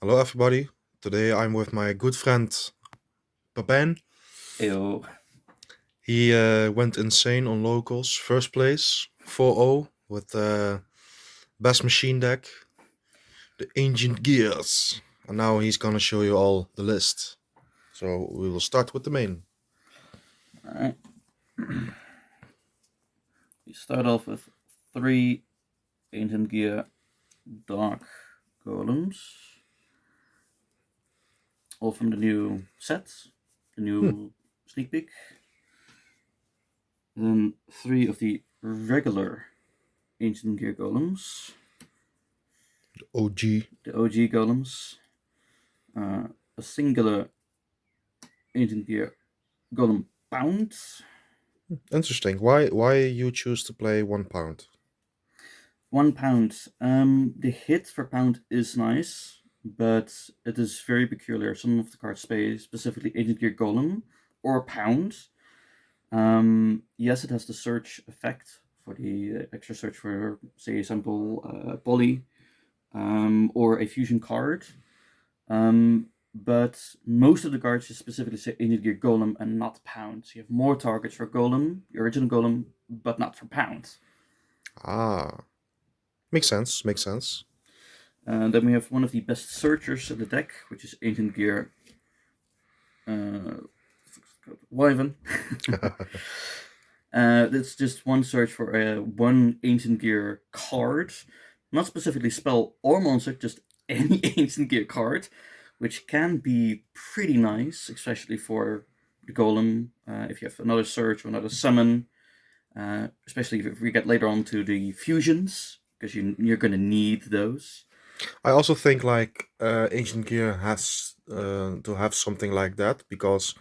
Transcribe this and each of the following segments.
Hello, everybody. Today I'm with my good friend pepijn. Ew. He went insane on locals. First place, 4-0 with best machine deck, the ancient gears. And now he's gonna show you all the list. So we will start with the main. Alright. We start off with 3 Ancient Gear Dark Golems. All from the new set, the new sneak peek. Then 3 of the regular Ancient Gear Golems, OG. the OG Golems. A singular Ancient Gear Golem Pound. Interesting. Why you choose to play £1? £1. The hit for pound is nice, but it is very peculiar. Some of the cards say specifically Agent Gear Golem or pound. Yes, it has the search effect for the extra search for, say, example, poly or a fusion card. But most of the cards just specifically say Agent Gear Golem and not pound. So you have more targets for Golem, the original Golem, but not for pound. Ah, makes sense. Then we have one of the best searchers in the deck, which is Ancient Gear Wyvern. It's just one search for one Ancient Gear card, not specifically spell or monster, just any Ancient Gear card, which can be pretty nice, especially for the Golem. If you have another search or another summon, especially if we get later on to the fusions, because you're going to need those. I also think like Ancient Gear has to have something like that because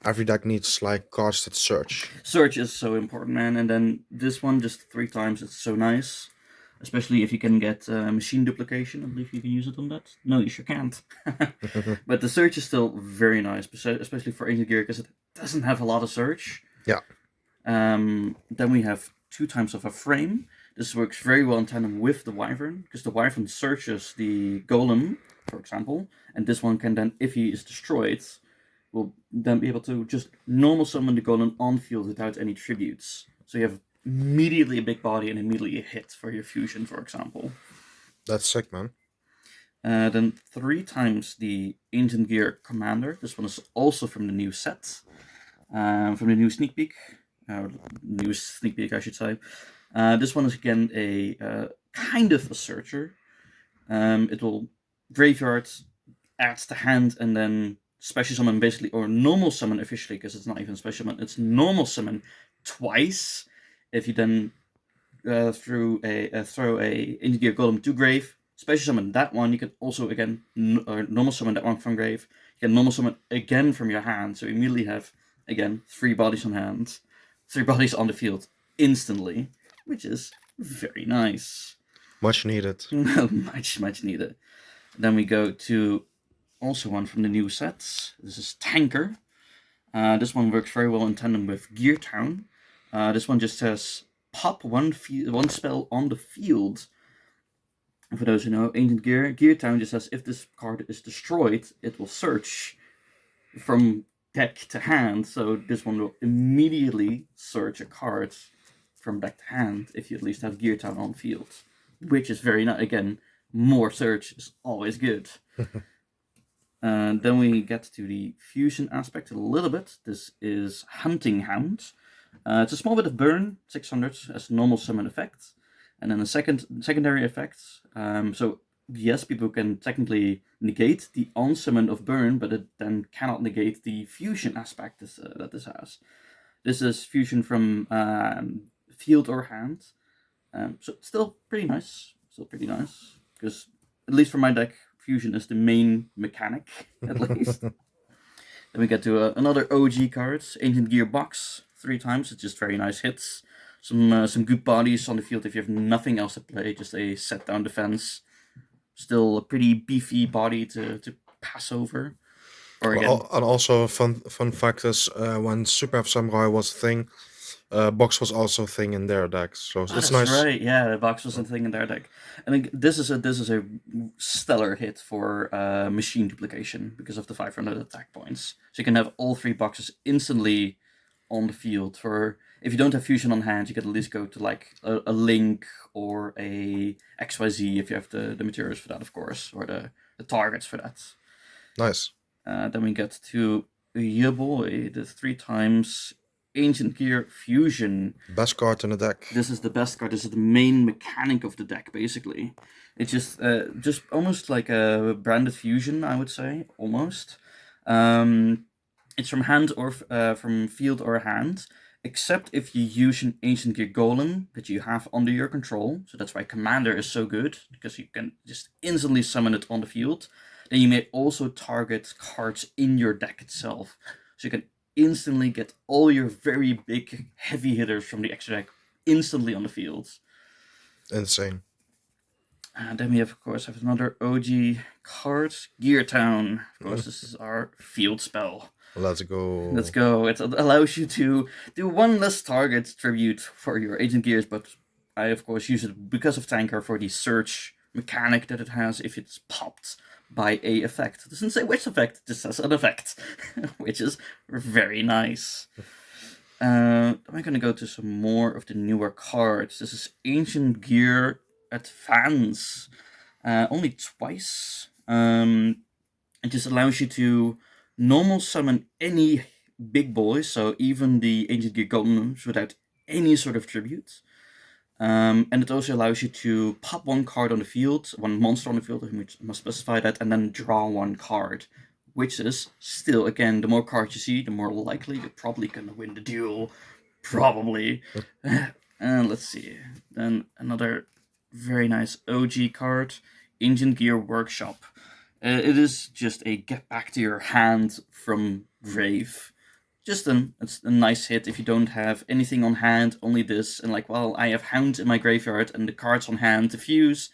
every deck needs like cards that search. Search is so important, man. And then this one just 3 times, it's so nice. Especially if you can get machine duplication. I believe you can use it on that. No, you sure can't. But the search is still very nice, especially for Ancient Gear, because it doesn't have a lot of search. Yeah. Then we have 2 times of a frame. This works very well in tandem with the Wyvern, because the Wyvern searches the Golem, for example, and this one can then, if he is destroyed, will then be able to just normal summon the Golem on field without any tributes. So you have immediately a big body and immediately a hit for your fusion, for example. That's sick, man. Then 3 times the Ancient Gear Commander. This one is also from the new set, from the new sneak peek. New sneak peek, I should say. This one is again a kind of a searcher. It will graveyard, add to hand, and then special summon basically, or normal summon officially, because it's not even special summon, it's normal summon twice. If you then throw a Ancient Gear Golem to grave, special summon that one, you can also again normal summon that one from grave. You can normal summon again from your hand, so you immediately have again 3 bodies on hand, 3 bodies on the field instantly, which is very nice. Much needed. much needed. Then we go to also one from the new sets. This is Tanker. This one works very well in tandem with Gear Town. This one just says pop one spell on the field. And for those who know, Ancient Gear Town just says if this card is destroyed, it will search from deck to hand. So this one will immediately search a card from deck to hand if you at least have Gear Town on field, which is very nice. Again, more search is always good. Then we get to the fusion aspect a little bit. This is Hunting Hound. It's a small bit of burn, 600 as a normal summon effect. And then a secondary effect. So yes, people can technically negate the on-summon of burn, but it then cannot negate the fusion aspect that this has. This is fusion from field or hand. So it's still pretty nice. Because at least for my deck, fusion is the main mechanic, at least. Then we get to another OG card, Ancient Gear Box, 3 times. It's just very nice hits. Some good bodies on the field if you have nothing else to play, just a set down defense. Still a pretty beefy body to pass over. Or again, And also fun fact is when Super Samurai was a thing, Box was also a thing in their decks, so Oh, it's that's nice. right. Yeah, the box was a thing in their deck, and this is a stellar hit for machine duplication because of the 500 attack points. So you can have all 3 boxes instantly on the field. For if you don't have fusion on hand, you can at least go to like a link or a XYZ if you have the materials for that, of course, or the targets for that. Nice. Then we get to your boy, the 3 times Ancient Gear Fusion. Best card in the deck. This is the best card. This is the main mechanic of the deck, basically. It's just almost like a branded fusion, I would say, almost. It's from hand or from field or hand, except if you use an Ancient Gear Golem that you have under your control. So that's why Commander is so good, because you can just instantly summon it on the field. Then you may also target cards in your deck itself. So you can instantly get all your very big heavy hitters from the extra deck instantly on the field. Insane. And then we of course have another OG card, Gear Town. Of course, this is our field spell. Let's go. Let's go. It allows you to do 1 less target tribute for your Agent Gears, but I of course use it because of Tanker for the search mechanic that it has if it's popped by a effect. It doesn't say which effect, it just says an effect, which is very nice. I'm going to go to some more of the newer cards. This is Ancient Gear Advance. Only twice. It just allows you to normal summon any big boys, so even the Ancient Gear Golems without any sort of tribute. And it also allows you to pop 1 card on the field, 1 monster on the field, I must specify that, and then draw 1 card. Which is still, again, the more cards you see, the more likely you're probably gonna win the duel. Probably. And let's see. Then another very nice OG card, Ancient Gear Workshop. It is just a get back to your hand from grave. Just it's a nice hit if you don't have anything on hand, only this, and like, well, I have Hound in my graveyard and the cards on hand to fuse.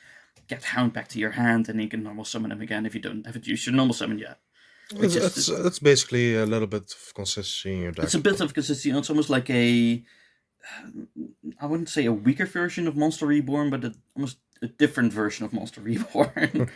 Get Hound back to your hand and you can normal summon him again if you don't have it used your normal summon yet. It's basically a little bit of consistency in your deck. It's a bit of consistency. It's almost like I wouldn't say a weaker version of Monster Reborn, but almost a different version of Monster Reborn.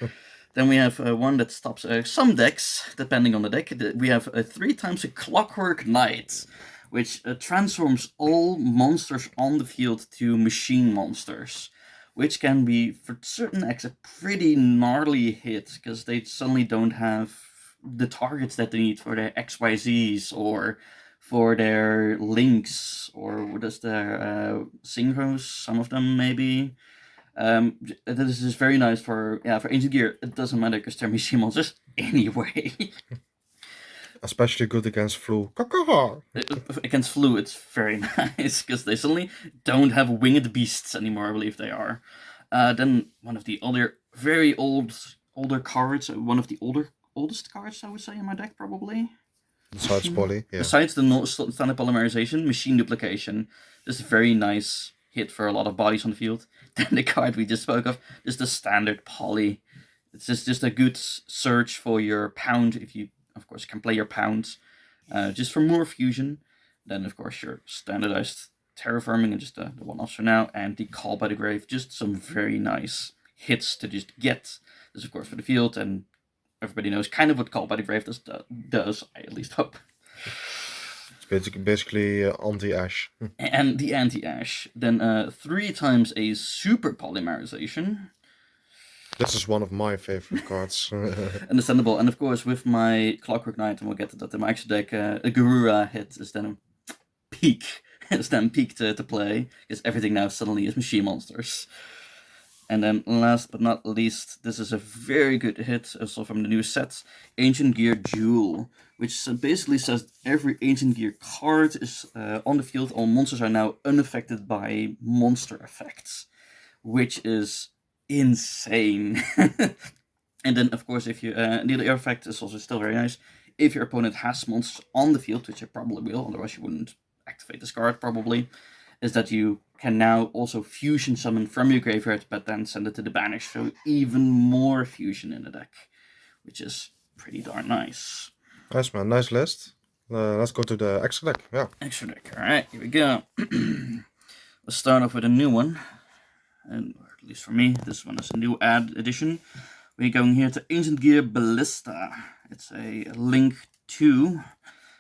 Then we have one that stops some decks, depending on the deck. We have 3 times a Clockwork Knight, which transforms all monsters on the field to machine monsters, which can be, for certain decks, a pretty gnarly hit, because they suddenly don't have the targets that they need for their XYZs, or for their links, or what is their synchros, some of them maybe. This is very nice for Ancient Gear. It doesn't matter because they're machine monsters anyway. Especially good against Flu. Against Flu, it's very nice because they suddenly don't have winged beasts anymore. I believe they are. Then one of the other very older cards. One of the oldest cards, I would say, in my deck probably. Besides Poly, yeah. Besides the standard polymerization, machine duplication. This is very nice hit for a lot of bodies on the field. Then the card we just spoke of is the standard poly. It's just a good search for your pound, if you, of course, can play your pounds, just for more fusion. Then, of course, your standardized terraforming and just the one-offs for now, and the Call by the Grave, just some very nice hits to just get. This, of course, for the field, and everybody knows kind of what Call by the Grave does, I at least hope. It's basically anti-ash. And the anti-ash. Then 3 times a super polymerization. This is one of my favorite cards. Understandable. And of course, with my Clockwork Knight, and we'll get to that in my extra deck, a Garura hit is then a peak. It's then peak to play, because everything now suddenly is machine monsters. And then last but not least, this is a very good hit, also from the new set, Ancient Gear Duel, which basically says every Ancient Gear card is on the field, all monsters are now unaffected by monster effects, which is insane. And then, of course, if you the other effect is also still very nice. If your opponent has monsters on the field, which it probably will, otherwise you wouldn't activate this card probably, is that you can now also fusion summon from your graveyard, but then send it to the banish, so even more fusion in the deck, which is pretty darn nice. Nice, man. Nice list. Let's go to the extra deck. Yeah. Extra deck. Alright, here we go. Let's start off with a new one. And at least for me, this one is a new edition. We're going here to Ancient Gear Ballista. It's a Link 2.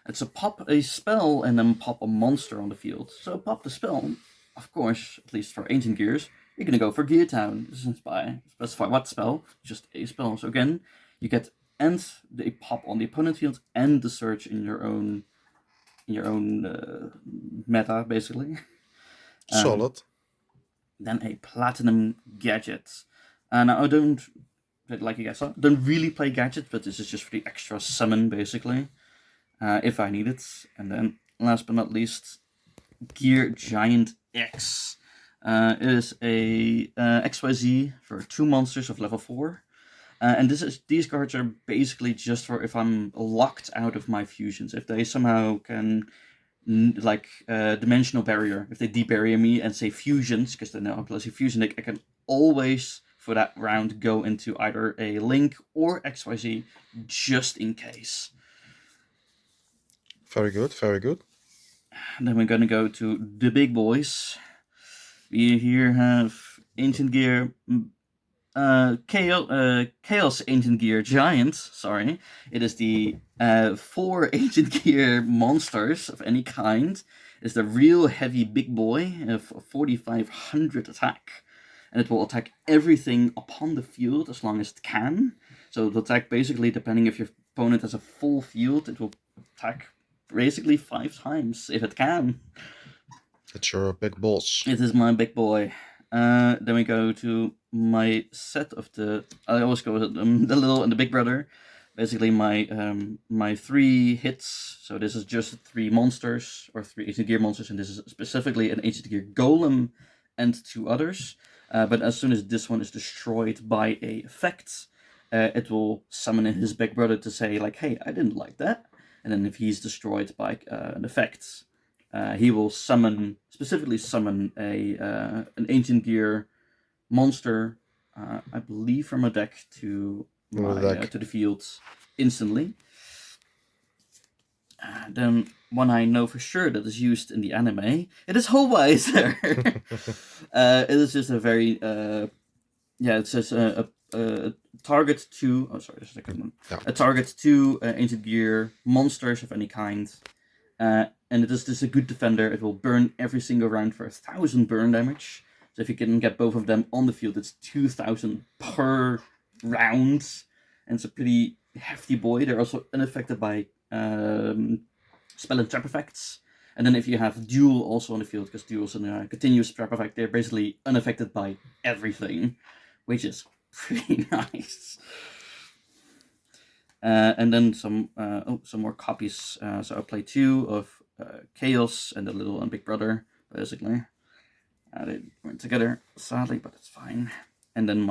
It's a pop a spell and then pop a monster on the field. So pop the spell, of course, at least for Ancient Gears, you're going to go for Gear Town. This is by specify what spell, just a spell. So again, you get and the pop on the opponent field and the search in your own meta, basically. Solid. Then a Platinum Gadget. And I don't, like you guys saw, don't really play gadgets, but this is just for the extra summon, basically, if I need it. And then, last but not least, Gear Giant X. It is a XYZ for 2 monsters of level 4. And these cards are basically just for if I'm locked out of my fusions. If they somehow can, dimensional barrier, if they debarrier me and say fusions, because they know I'm playing fusion deck, I can always, for that round, go into either a Link or XYZ, just in case. Very good, very good. And then we're going to go to the big boys. We here have Ancient Gear... Chaos Ancient Gear Giant, sorry. It is the 4 Ancient Gear monsters of any kind. It's the real heavy big boy of 4,500 attack. And it will attack everything upon the field as long as it can. So it will attack basically, depending if your opponent has a full field, it will attack basically 5 times if it can. It's your big boss. It is my big boy. Then we go to my set of I always go with the little and the big brother. Basically my 3 hits. So this is just 3 monsters, or 3 Ancient Gear monsters, and this is specifically an Ancient Gear Golem and 2 others. But as soon as this one is destroyed by a effect, it will summon his big brother to say, like, hey, I didn't like that. And then if he's destroyed by an effect, he will specifically summon an Ancient Gear monster, I believe from a deck to the field instantly. Then one I know for sure that is used in the anime, it is Hellweiser. It is just a very it says a target to a target to Ancient Gear monsters of any kind. And it is just a good defender. It will burn every single round for 1,000 burn damage. So if you can get both of them on the field, it's 2,000 per round. And it's a pretty hefty boy. They're also unaffected by spell and trap effects. And then if you have Duel also on the field, because Duel's a continuous trap effect, they're basically unaffected by everything, which is pretty nice. And then some more copies. So I play 2 of Chaos and the little and big brother, basically. They went together, sadly, but it's fine. And then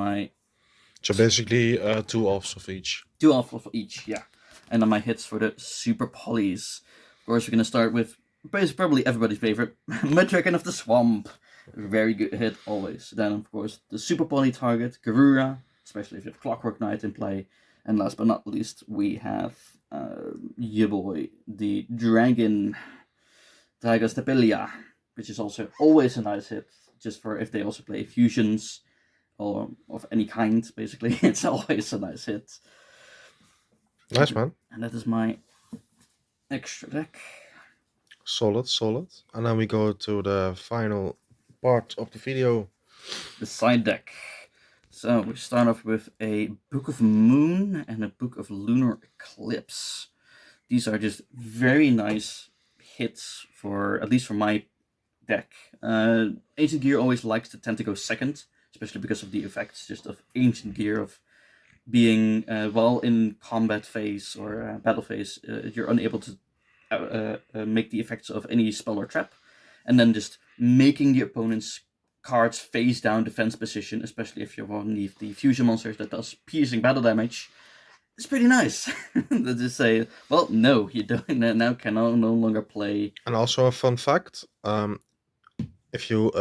So basically 2 offs of each. 2 off of each, yeah. And then my hits for the Super Polys. Of course, we're going to start with probably everybody's favorite, Muddragon of the Swamp. Very good hit, always. Then, of course, the Super Poly target, Garura, especially if you have Clockwork Knight in play. And last but not least, we have your boy, the Dragon, Dragastapelia, which is also always a nice hit, just for if they also play fusions or of any kind, basically. It's always a nice hit. Nice, man. And that is my extra deck. Solid. And then we go to the final part of the video. The side deck. So we start off with a Book of Moon and a Book of Lunar Eclipse. These are just very nice hits for, at least for my deck. Ancient Gear always likes to tend to go second, especially because of the effects just of Ancient Gear, of being, while in combat phase or battle phase, you're unable to make the effects of any spell or trap, and then just making the opponent's cards face down defense position, especially if you're one of the fusion monsters that does piercing battle damage. It's pretty nice. They just say, well, no, you don't now can no longer play. And also a fun fact, if you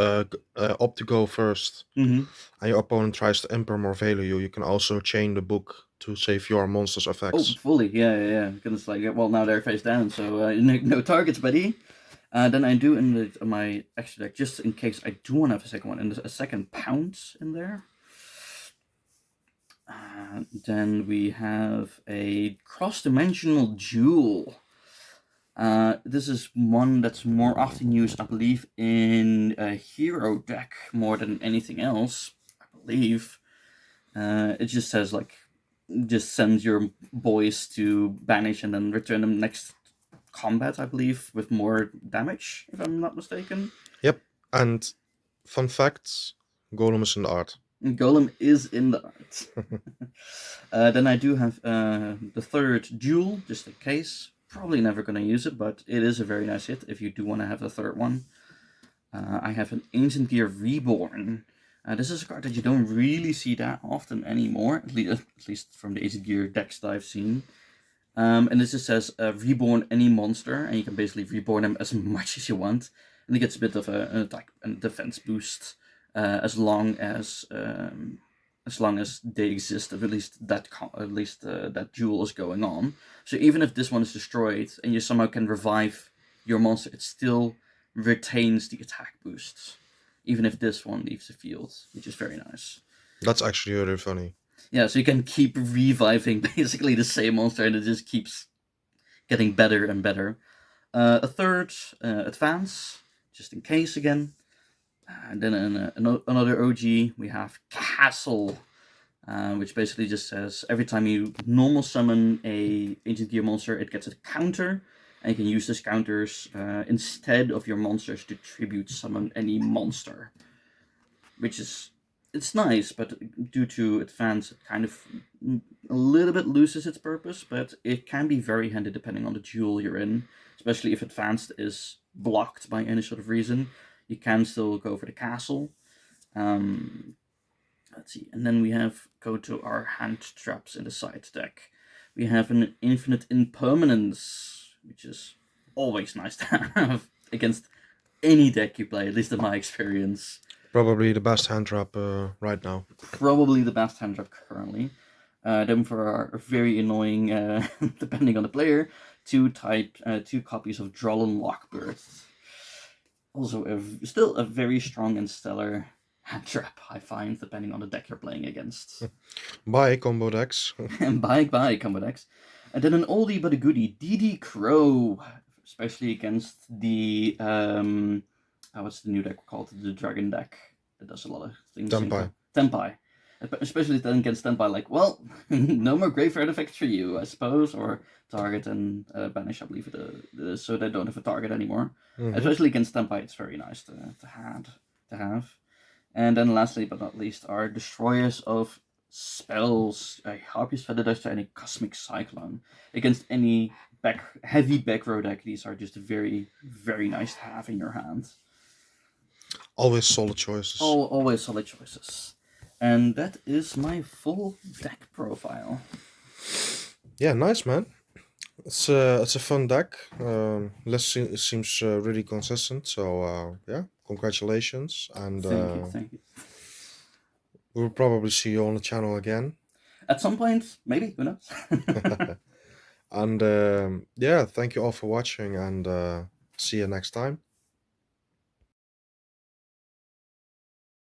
opt to go first, Mm-hmm. and your opponent tries to imperm or value you, you can also chain the book to save your monster's Oh, effects. fully, yeah. Because it's like, well, now they're face down, so no targets, buddy. Then I do in my extra deck, just in case I do want to have a second one, and there's a second pounce in there. Then we have a cross-dimensional duel. This is one that's more often used, I believe, in a hero deck more than anything else. I believe it just says like, just send your boys to banish and then return them next combat, I believe, with more damage, if I'm not mistaken. Yep. And fun facts: Golem is in the art. Golem is in the art. Then I do have the third duel, just in case. Probably never going to use it, but it is a very nice hit if you do want to have the third one. I have an Ancient Gear Reborn. This is a card that you don't really see that often anymore, at least from the Ancient Gear decks that I've seen. And this just says reborn any monster, and you can basically reborn them as much as you want, and it gets a bit of an attack and defense boost as long as they exist. At least that duel is going on. So even if this one is destroyed and you somehow can revive your monster, it still retains the attack boosts, even if this one leaves the field, which is very nice. That's actually really funny. Yeah, so you can keep reviving basically the same monster, and it just keeps getting better and better. A third advance, just in case again. And then another OG, we have Castle, which basically just says every time you normal summon a Ancient Gear monster, it gets a counter, and you can use these counters instead of your monsters to tribute summon any monster, which is, it's nice, but due to advance, it kind of a little bit loses its purpose, but it can be very handy depending on the duel you're in, especially if advanced is blocked by any sort of reason. You can still go for the castle. Let's see, and then we go to our hand traps in the side deck. We have an Infinite Impermanence, which is always nice to have against any deck you play, at least in my experience. Probably the best hand trap right now. Probably the best hand trap currently. Then for our very annoying, depending on the player, two copies of Drollen Lockbird. Also, still a very strong and stellar hand trap, I find, depending on the deck you're playing against. Bye, combo decks. And bye, combo decks. And then an oldie but a goodie, DD Crow, especially against the what's the new deck called? The Dragon deck that does a lot of things. Tenpai. Especially then against Tenpai, like, well, no more graveyard effects for you, I suppose, or target and banish, I believe so they don't have a target anymore. Mm-hmm. Especially against Tenpai, it's very nice to have. And then lastly but not least are Destroyers of Spells, a Harpy's Feather Duster and a Cosmic Cyclone. Against any heavy back row deck, these are just very, very nice to have in your hand. Always solid choices. Always solid choices. And that is my full deck profile. Yeah, nice, man. It's a fun deck. It seems really consistent. So yeah, congratulations, and thank you. We'll probably see you on the channel again. At some point, maybe, who knows? And yeah, thank you all for watching, and see you next time.